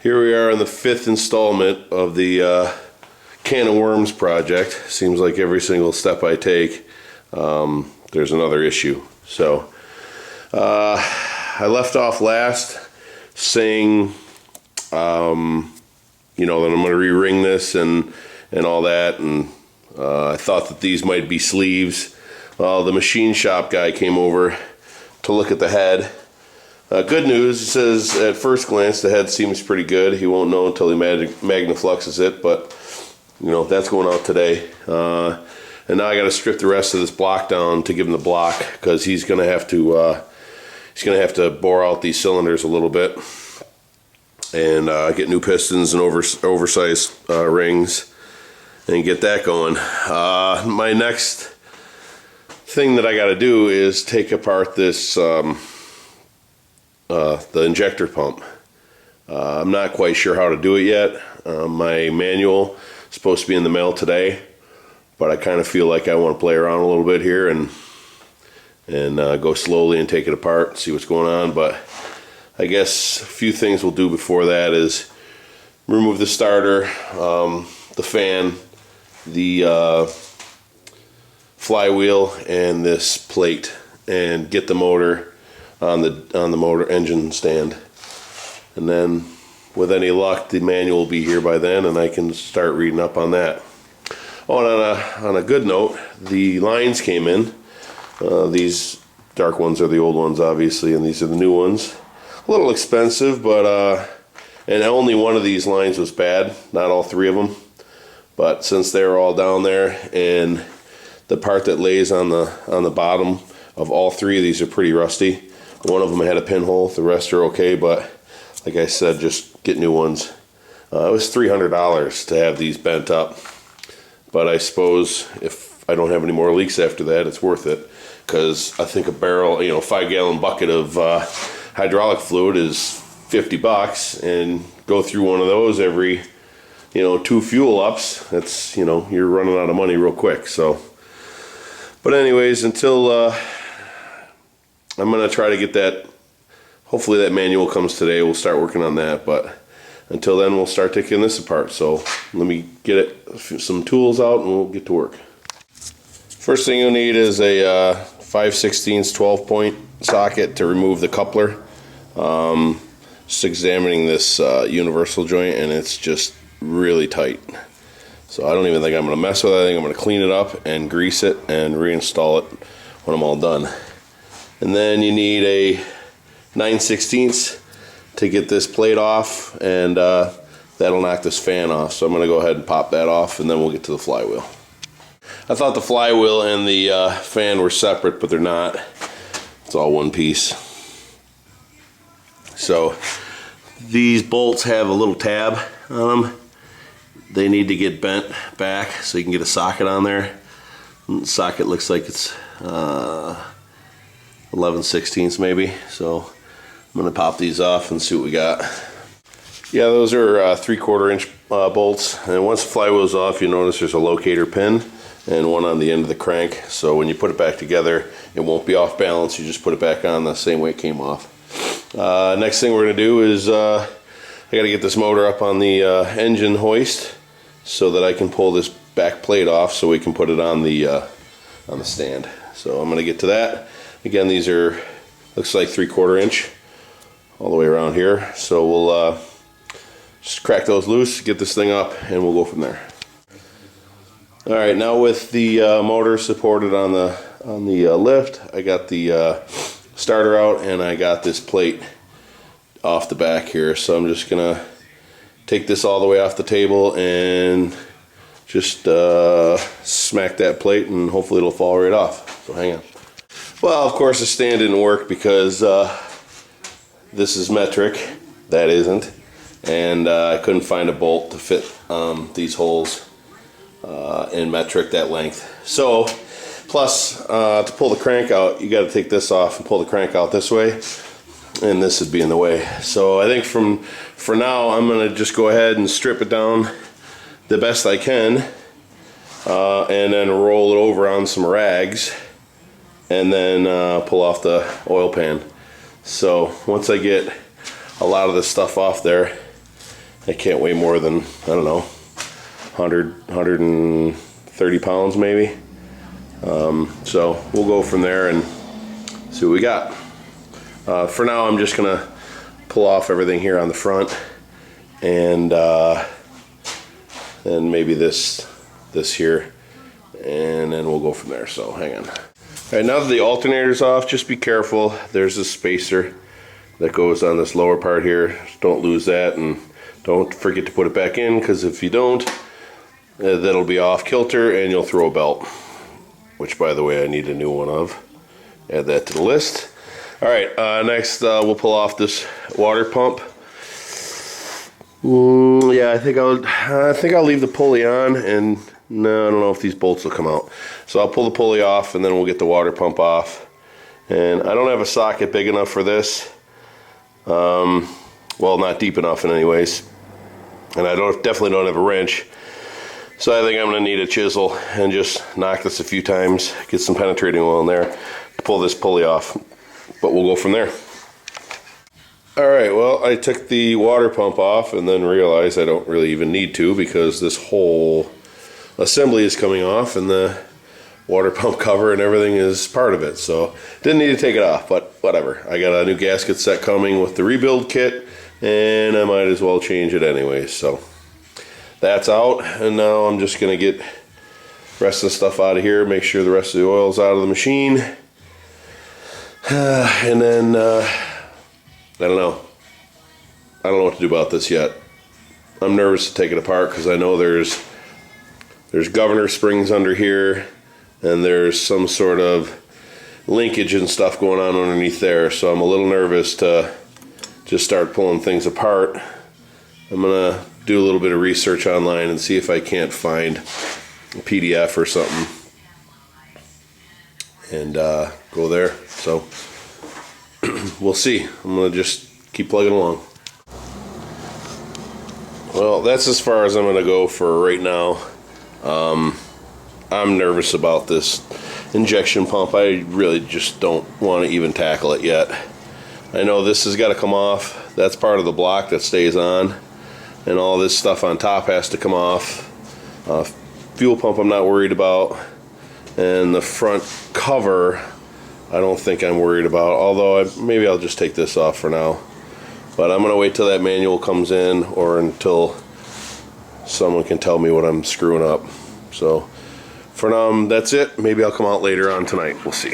Here we are in the 5th installment of the can of worms project. Seems like every single step I take, there's another issue. So I left off last saying, that I'm going to re-ring this and all that, and I thought that these might be sleeves. Well, the machine shop guy came over to look at the head. Good news, he says at first glance the head seems pretty good. He won't know until he magnafluxes it, but that's going out today. And now I got to strip the rest of this block down to give him the block, because he's going to have to bore out these cylinders a little bit and get new pistons and oversized rings and get that going. My next thing that I got to do is take apart this the injector pump. I'm not quite sure how to do it yet. My manual is supposed to be in the mail today, but I kind of feel like I want to play around a little bit here and go slowly and take it apart and see what's going on. But I guess a few things we'll do before that is remove the starter, the fan, the flywheel, and this plate, and get the motor on the motor engine stand. And then with any luck the manual will be here by then and I can start reading up on that. Oh, and on a good note, the lines came in. These dark ones are the old ones, obviously, and these are the new ones. A little expensive, but and only one of these lines was bad, not all three of them. But since they're all down there, and the part that lays on the bottom of all three of these are pretty rusty. One of them had a pinhole, the rest are okay, but like I said, just get new ones. It was $300 to have these bent up, but I suppose if I don't have any more leaks after that, it's worth it, because I think a barrel, 5-gallon bucket of hydraulic fluid is $50, and go through one of those every 2 fuel ups, that's you're running out of money real quick. So, but anyways, until I'm going to try to get that, hopefully that manual comes today, we'll start working on that, but until then we'll start taking this apart. So let me get some tools out and we'll get to work. First thing you'll need is a 5/16 12-point socket to remove the coupler. Just examining this universal joint, and it's just really tight. So I don't even think I'm going to mess with it. I think I'm going to clean it up and grease it and reinstall it when I'm all done. And then you need a 9/16 to get this plate off, and that'll knock this fan off. So I'm going to go ahead and pop that off, and then we'll get to the flywheel. I thought the flywheel and the fan were separate, but they're not. It's all one piece. So these bolts have a little tab on them. They need to get bent back so you can get a socket on there. And the socket looks like it's 11/16 maybe. So I'm gonna pop these off and see what we got. Yeah, those are 3/4 inch bolts, and once the flywheel's off, you notice there's a locator pin and one on the end of the crank. So when you put it back together, it won't be off balance. You just put it back on the same way it came off. Next thing we're gonna do is I gotta get this motor up on the engine hoist so that I can pull this back plate off so we can put it on the stand. So I'm gonna get to that. Again, these are, looks like 3/4 inch all the way around here. So we'll just crack those loose, get this thing up, and we'll go from there. All right, now with the motor supported on the lift, I got the starter out, and I got this plate off the back here. So I'm just gonna take this all the way off the table and just smack that plate, and hopefully it'll fall right off. So hang on. Well, of course the stand didn't work because this is metric, that isn't, and I couldn't find a bolt to fit these holes in metric that length. So plus to pull the crank out, you got to take this off and pull the crank out this way, and this would be in the way. So I think for now I'm gonna just go ahead and strip it down the best I can, and then roll it over on some rags, and then pull off the oil pan. So once I get a lot of this stuff off there, I can't weigh more than, I don't know, 130 pounds maybe. So we'll go from there and see what we got. For now, I'm just gonna pull off everything here on the front, and maybe this here, and then we'll go from there. So hang on. All right, now that the alternator's off, just be careful. There's a spacer that goes on this lower part here. Don't lose that, and don't forget to put it back in, because if you don't, that'll be off kilter and you'll throw a belt, which, by the way, I need a new one of. Add that to the list. All right, next we'll pull off this water pump. Yeah, I think I'll leave the pulley on, and no, I don't know if these bolts will come out. So I'll pull the pulley off, and then we'll get the water pump off. And I don't have a socket big enough for this. Well, not deep enough in anyways. And I definitely don't have a wrench. So I think I'm gonna need a chisel and just knock this a few times, get some penetrating oil in there to pull this pulley off. But we'll go from there. All right, well, I took the water pump off and then realized I don't really even need to, because this whole assembly is coming off and the water pump cover and everything is part of it. So didn't need to take it off, but whatever. I got a new gasket set coming with the rebuild kit, and I might as well change it anyway. So that's out, and now I'm just gonna get the rest of the stuff out of here, make sure the rest of the oil's out of the machine, and then I don't know what to do about this yet. I'm nervous to take it apart, because I know there's governor springs under here, and there's some sort of linkage and stuff going on underneath there, so I'm a little nervous to just start pulling things apart. I'm gonna do a little bit of research online and see if I can't find a PDF or something, and go there. So we'll see. I'm gonna just keep plugging along. Well, that's as far as I'm gonna go for right now. I'm nervous about this injection pump. I really just don't want to even tackle it yet. I know this has got to come off. That's part of the block that stays on, and all this stuff on top has to come off. Fuel pump I'm not worried about, and the front cover I don't think I'm worried about, although maybe I'll just take this off for now. But I'm gonna wait till that manual comes in, or until someone can tell me what I'm screwing up. So for now, that's it. Maybe I'll come out later on tonight. We'll see.